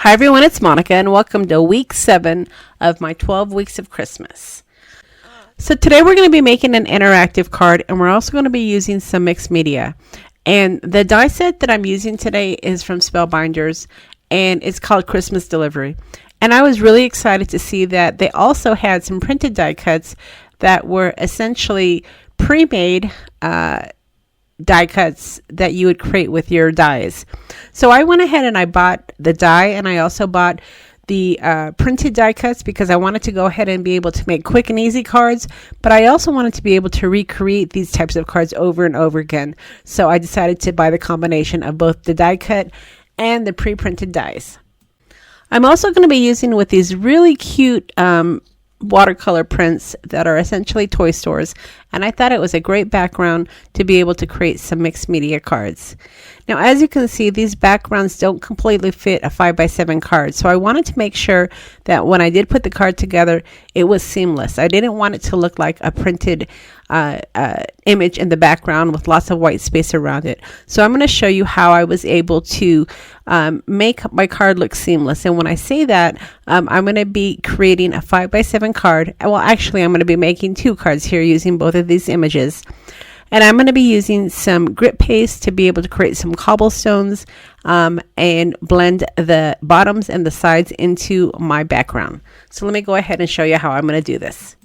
Hi everyone, it's Monica and welcome to week 7 of my 12 weeks of Christmas. So today we're going to be making an interactive card and we're also going to be using some mixed media. And the die set that I'm using today is from Spellbinders and it's called Christmas Delivery. And I was really excited to see that they also had some printed die cuts that were essentially pre-made die cuts that you would create with your dies. So I went ahead and I bought the die and I also bought the printed die cuts because I wanted to go ahead and be able to make quick and easy cards, but I also wanted to be able to recreate these types of cards over and over again. So I decided to buy the combination of both the die cut and the pre-printed dies. I'm also going to be using with these really cute watercolor prints that are essentially toy stores, and I thought it was a great background to be able to create some mixed media cards. Now as you can see, these backgrounds don't completely fit a 5x7 card, so I wanted to make sure that when I did put the card together it was seamless. I didn't want it to look like a printed image in the background with lots of white space around it. So I'm going to show you how I was able to make my card look seamless. And when I say that, I'm going to be creating a 5x7 card. Well, actually I'm going to be making 2 cards here using both of these images. And I'm going to be using some grit paste to be able to create some cobblestones and blend the bottoms and the sides into my background. So let me go ahead and show you how I'm going to do this.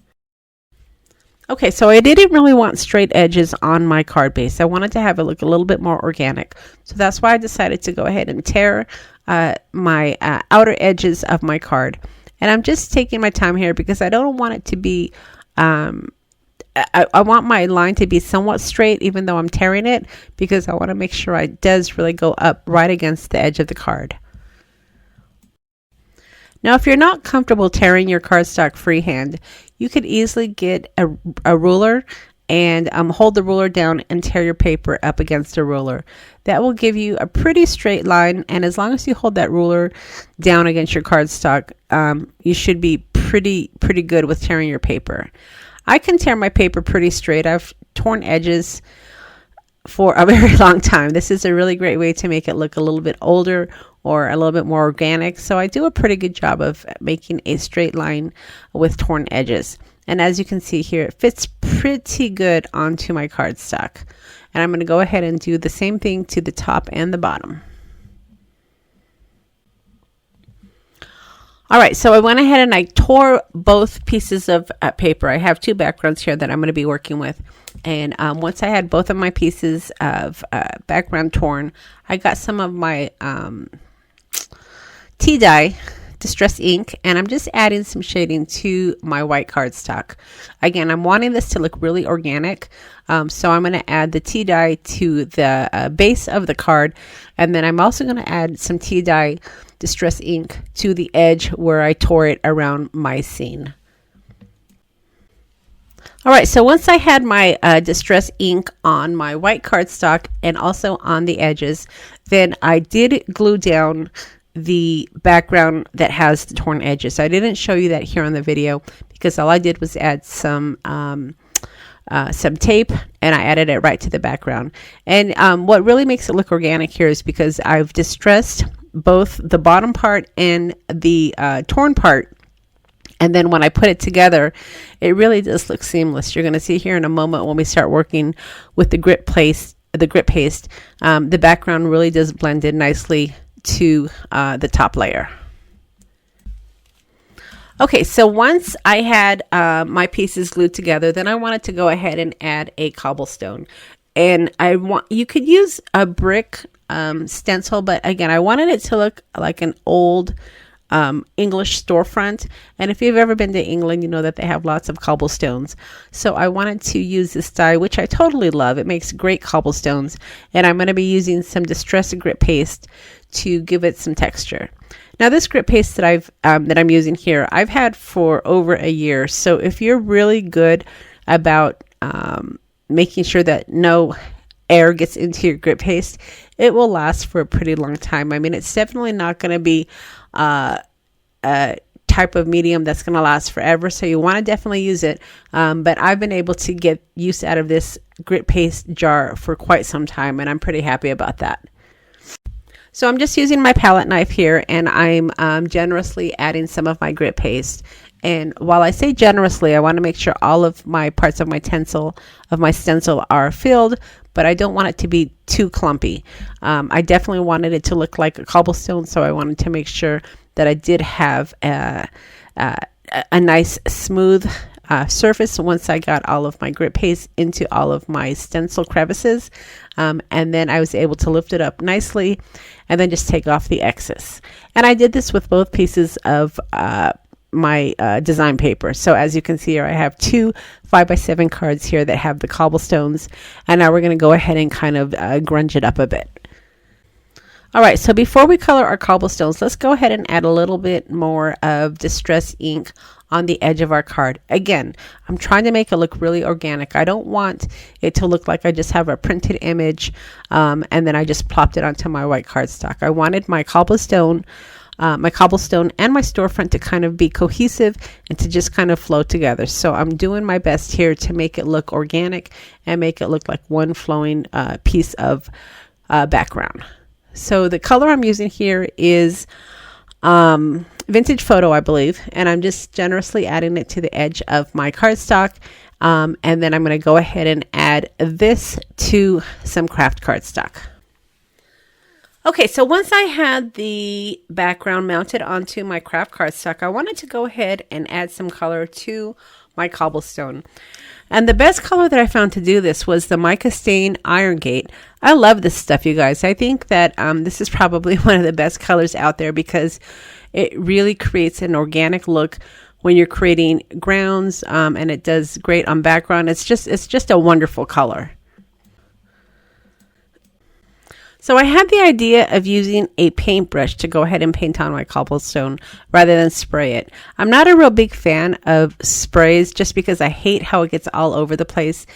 Okay, so I didn't really want straight edges on my card base. I wanted to have it look a little bit more organic. So that's why I decided to go ahead and tear my outer edges of my card. And I'm just taking my time here because I don't want it to be, I want my line to be somewhat straight even though I'm tearing it, because I want to make sure it does really go up right against the edge of the card. Now, if you're not comfortable tearing your cardstock freehand, you could easily get a ruler and hold the ruler down and tear your paper up against a ruler. That will give you a pretty straight line, and as long as you hold that ruler down against your cardstock, you should be pretty good with tearing your paper. I can tear my paper pretty straight. I've torn edges for a very long time. This is a really great way to make it look a little bit older or a little bit more organic. So I do a pretty good job of making a straight line with torn edges. And as you can see here, it fits pretty good onto my cardstock. And I'm going to go ahead and do the same thing to the top and the bottom. All right, so I went ahead and I tore both pieces of paper. I have 2 backgrounds here that I'm going to be working with. And once I had both of my pieces of background torn, I got some of my tea dye, distress ink, and I'm just adding some shading to my white cardstock. Again, I'm wanting this to look really organic, so I'm going to add the tea dye to the base of the card, and then I'm also going to add some tea dye distress ink to the edge where I tore it around my scene. All right, so once I had my distress ink on my white cardstock and also on the edges, then I did glue down the background that has the torn edges. I didn't show you that here on the video because all I did was add some tape and I added it right to the background. And what really makes it look organic here is because I've distressed both the bottom part and the torn part. And then when I put it together, it really does look seamless. You're going to see here in a moment when we start working with the grit paste, the background really does blend in nicely to the top layer. Okay, so once I had my pieces glued together, then I wanted to go ahead and add a cobblestone. And you could use a brick stencil, but again, I wanted it to look like an old English storefront. And if you've ever been to England, you know that they have lots of cobblestones. So I wanted to use this dye, which I totally love. It makes great cobblestones. And I'm going to be using some distress grit paste to give it some texture. Now this grit paste that I'm using here, I've had for over a year. So if you're really good about making sure that no air gets into your grit paste, it will last for a pretty long time. I mean, it's definitely not going to be a type of medium that's going to last forever, so you want to definitely use it, but I've been able to get use out of this grit paste jar for quite some time and I'm pretty happy about that. So I'm just using my palette knife here, and I'm generously adding some of my grit paste. And while I say generously, I want to make sure all of my parts of my stencil are filled, but I don't want it to be too clumpy. I definitely wanted it to look like a cobblestone, so I wanted to make sure that I did have a nice smooth surface once I got all of my grit paste into all of my stencil crevices, and then I was able to lift it up nicely and then just take off the excess. And I did this with both pieces of my design paper. So as you can see here, I have two 5x7 cards here that have the cobblestones, and now we're going to go ahead and kind of grunge it up a bit. All right, so before we color our cobblestones, let's go ahead and add a little bit more of distress ink on the edge of our card. Again, I'm trying to make it look really organic. I don't want it to look like I just have a printed image and then I just plopped it onto my white cardstock. I wanted my cobblestone and my storefront to kind of be cohesive and to just kind of flow together. So I'm doing my best here to make it look organic and make it look like one flowing piece of background. So the color I'm using here is Vintage Photo, I believe, and I'm just generously adding it to the edge of my cardstock, and then I'm going to go ahead and add this to some craft cardstock. Okay, so once I had the background mounted onto my craft cardstock, I wanted to go ahead and add some color to my cobblestone. And the best color that I found to do this was the mica stain Iron Gate. I love this stuff, you guys. I think that this is probably one of the best colors out there because it really creates an organic look when you're creating grounds, and it does great on background. It's just a wonderful color. So I had the idea of using a paintbrush to go ahead and paint on my cobblestone rather than spray it. I'm not a real big fan of sprays just because I hate how it gets all over the place.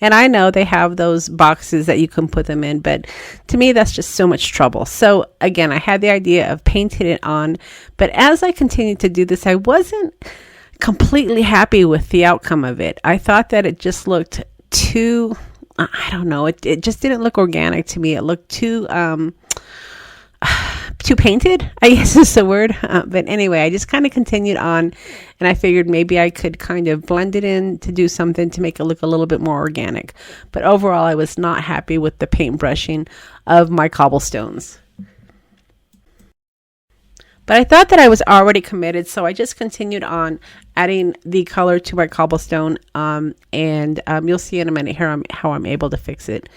And I know they have those boxes that you can put them in, but to me that's just so much trouble. So again, I had the idea of painting it on, but as I continued to do this, I wasn't completely happy with the outcome of it. I thought that it just looked too... I don't know. It just didn't look organic to me. It looked too painted, I guess is the word. But anyway, I just kind of continued on, and I figured maybe I could kind of blend it in to do something to make it look a little bit more organic. But overall, I was not happy with the paint brushing of my cobblestones. But I thought that I was already committed, so I just continued on adding the color to my cobblestone, and you'll see in a minute here how I'm able to fix it.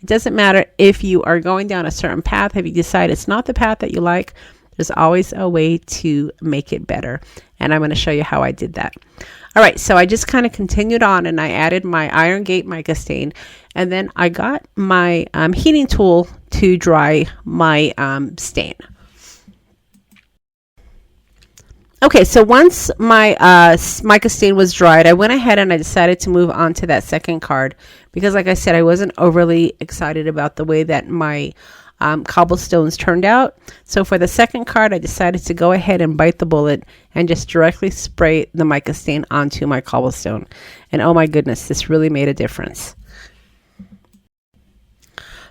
It doesn't matter if you are going down a certain path. If you decide it's not the path that you like, there's always a way to make it better, and I'm going to show you how I did that. All right, so I just kind of continued on, and I added my Iron Gate mica stain, and then I got my heating tool to dry my stain. Okay, so once my mica stain was dried, I went ahead and I decided to move on to that second card because, like I said, I wasn't overly excited about the way that my cobblestones turned out. So for the second card, I decided to go ahead and bite the bullet and just directly spray the mica stain onto my cobblestone. And oh my goodness, this really made a difference.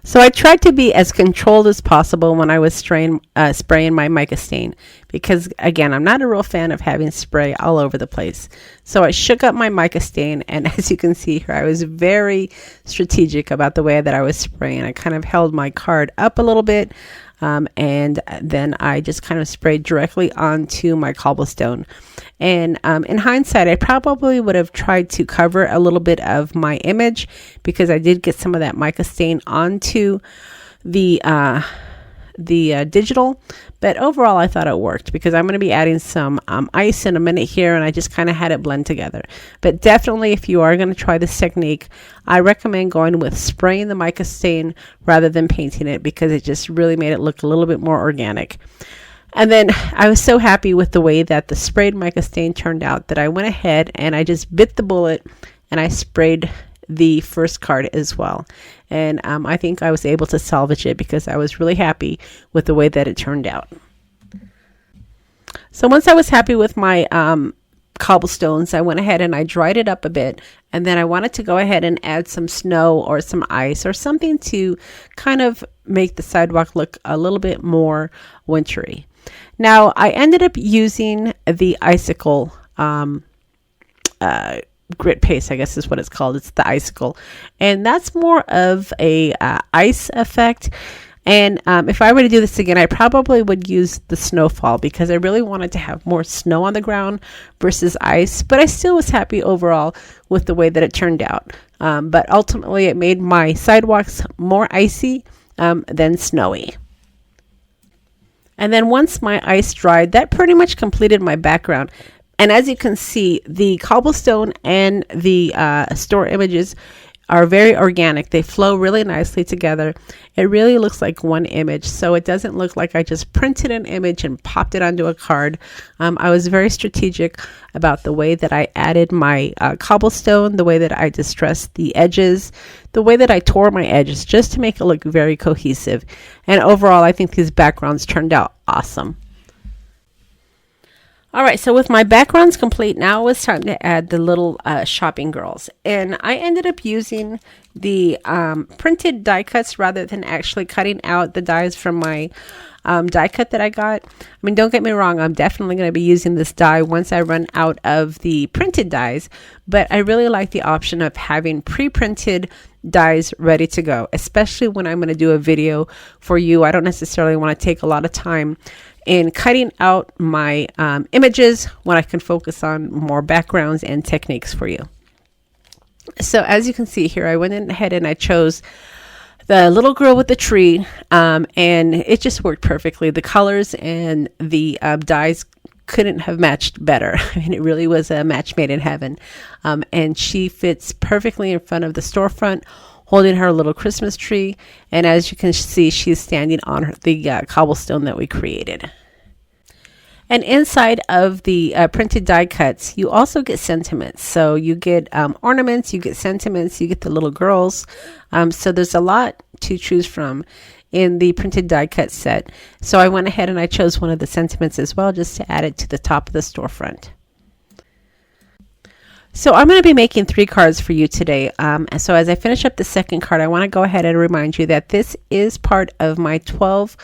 So I tried to be as controlled as possible when I was spraying my mica stain because, again, I'm not a real fan of having spray all over the place. So I shook up my mica stain, and as you can see here, I was very strategic about the way that I was spraying. I kind of held my card up a little bit, and then I just kind of sprayed directly onto my cobblestone. And in hindsight, I probably would have tried to cover a little bit of my image because I did get some of that mica stain onto the digital, but overall I thought it worked because I'm going to be adding some ice in a minute here, and I just kind of had it blend together. But definitely, if you are going to try this technique, I recommend going with spraying the mica stain rather than painting it because it just really made it look a little bit more organic. And then I was so happy with the way that the sprayed mica stain turned out that I went ahead and I just bit the bullet and I sprayed the first card as well. And I think I was able to salvage it because I was really happy with the way that it turned out. So once I was happy with my cobblestones, I went ahead and I dried it up a bit, and then I wanted to go ahead and add some snow or some ice or something to kind of make the sidewalk look a little bit more wintry. Now, I ended up using the icicle grit paste, I guess is what it's called. It's the icicle, and that's more of a ice effect. And if I were to do this again, I probably would use the snowfall because I really wanted to have more snow on the ground versus ice. But I still was happy overall with the way that it turned out. But ultimately, it made my sidewalks more icy than snowy. And then once my ice dried, that pretty much completed my background. And as you can see, the cobblestone and the store images are very organic. They flow really nicely together. It really looks like one image. So it doesn't look like I just printed an image and popped it onto a card. I was very strategic about the way that I added my cobblestone, the way that I distressed the edges, the way that I tore my edges, just to make it look very cohesive. And overall, I think these backgrounds turned out awesome. All right, so with my backgrounds complete, now it's time to add the little shopping girls. And I ended up using the printed die cuts rather than actually cutting out the dies from my die cut that I got. I mean, don't get me wrong, I'm definitely going to be using this die once I run out of the printed dies, but I really like the option of having pre-printed dies ready to go, especially when I'm going to do a video for you. I don't necessarily want to take a lot of time in cutting out my images when I can focus on more backgrounds and techniques for you. So as you can see here, I went ahead and I chose the little girl with the tree, and it just worked perfectly. The colors and the dies couldn't have matched better. I mean, it really was a match made in heaven. And she fits perfectly in front of the storefront, holding her little Christmas tree. And as you can see, she's standing on the cobblestone that we created. And inside of the printed die cuts, you also get sentiments. So you get ornaments, you get sentiments, you get the little girls. So there's a lot to choose from in the printed die cut set. So I went ahead and I chose one of the sentiments as well, just to add it to the top of the storefront. So I'm going to be making 3 cards for you today. So as I finish up the second card, I want to go ahead and remind you that this is part of my 12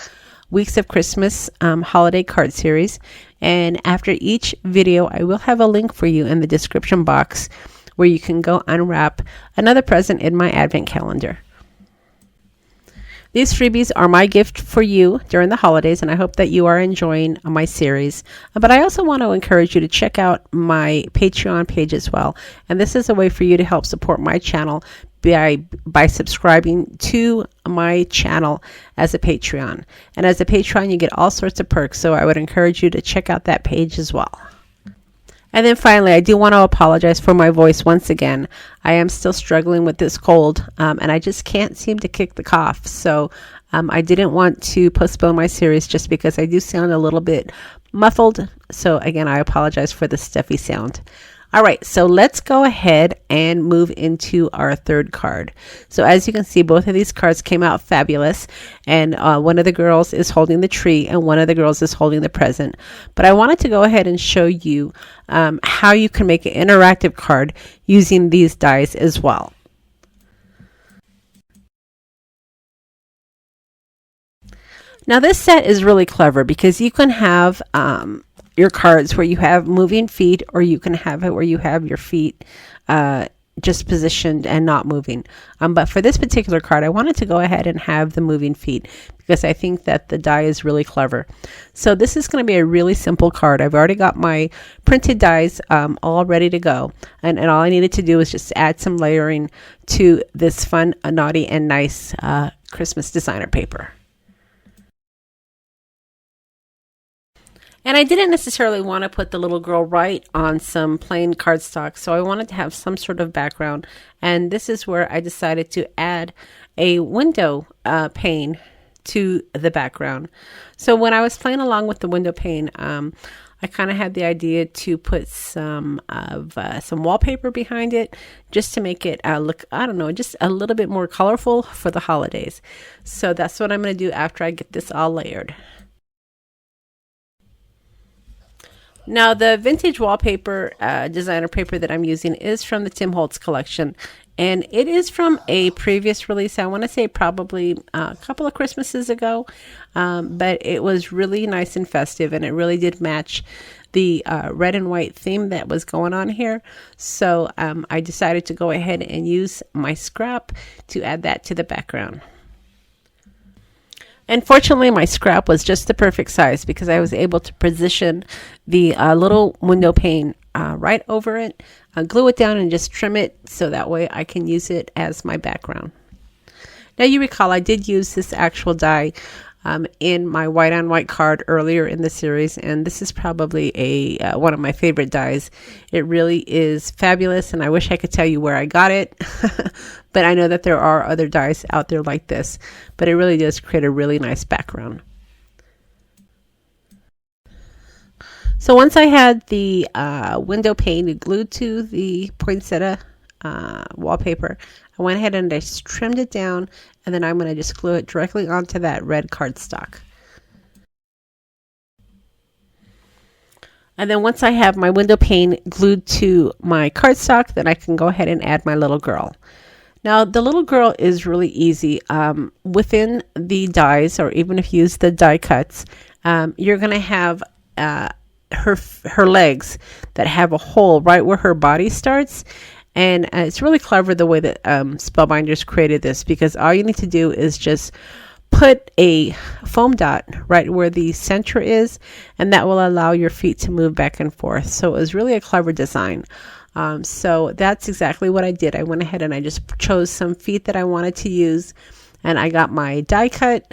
Weeks of Christmas holiday card series. And after each video, I will have a link for you in the description box where you can go unwrap another present in my advent calendar. These freebies are my gift for you during the holidays, and I hope that you are enjoying my series. But I also want to encourage you to check out my Patreon page as well. And this is a way for you to help support my channel by subscribing to my channel as a Patreon. And as a Patreon, you get all sorts of perks. So I would encourage you to check out that page as well. And then finally, I do want to apologize for my voice once again. I am still struggling with this cold, and I just can't seem to kick the cough. So I didn't want to postpone my series just because I do sound a little bit muffled. So again, I apologize for the stuffy sound. All right, so let's go ahead and move into our third card. So as you can see, both of these cards came out fabulous, and one of the girls is holding the tree and one of the girls is holding the present. But I wanted to go ahead and show you how you can make an interactive card using these dies as well. Now this set is really clever because you can have your cards where you have moving feet, or you can have it where you have your feet just positioned and not moving. But for this particular card, I wanted to go ahead and have the moving feet because I think that the die is really clever. So this is going to be a really simple card. I've already got my printed dies all ready to go. And all I needed to do was just add some layering to this fun, naughty, and nice Christmas designer paper. And I didn't necessarily want to put the little girl right on some plain cardstock, so I wanted to have some sort of background. And this is where I decided to add a window pane to the background. So when I was playing along with the window pane, I kind of had the idea to put some wallpaper behind it just to make it look, I don't know, just a little bit more colorful for the holidays. So that's what I'm going to do after I get this all layered. Now, the vintage wallpaper designer paper that I'm using is from the Tim Holtz collection, and it is from a previous release. I want to say probably a couple of Christmases ago, but it was really nice and festive, and it really did match the red and white theme that was going on here. So I decided to go ahead and use my scrap to add that to the background. And fortunately, my scrap was just the perfect size because I was able to position the little window pane right over it, glue it down, and just trim it so that way I can use it as my background. Now, you recall I did use this actual die in my white on white card earlier in the series, and this is probably a one of my favorite dies. It really is fabulous, and I wish I could tell you where I got it, but I know that there are other dies out there like this, but it really does create a really nice background. So once I had the window pane glued to the poinsettia wallpaper, I went ahead and I just trimmed it down, and then I'm going to just glue it directly onto that red cardstock. And then once I have my window pane glued to my cardstock, then I can go ahead and add my little girl. Now, the little girl is really easy. Within the dies, or even if you use the die cuts, you're going to have her legs that have a hole right where her body starts. And it's really clever the way that Spellbinders created this, because all you need to do is just put a foam dot right where the center is, and that will allow your feet to move back and forth. So it was really a clever design. So that's exactly what I did. I went ahead and I just chose some feet that I wanted to use, and I got my die cut,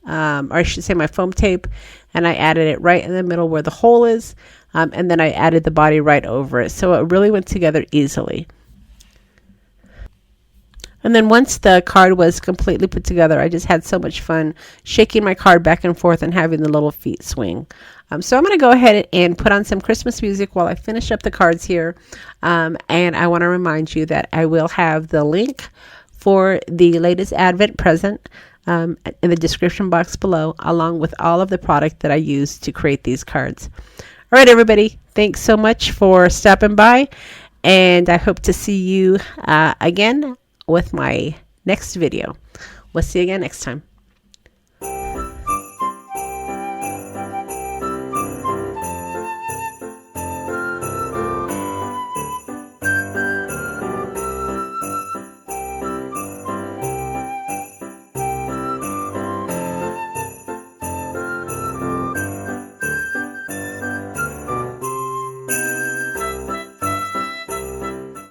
or I should say my foam tape, and I added it right in the middle where the hole is, and then I added the body right over it. So it really went together easily. And then once the card was completely put together, I just had so much fun shaking my card back and forth and having the little feet swing. So I'm going to go ahead and put on some Christmas music while I finish up the cards here. And I want to remind you that I will have the link for the latest Advent present in the description box below, along with all of the product that I used to create these cards. All right, everybody. Thanks so much for stopping by. And I hope to see you again with my next video. We'll see you again next time.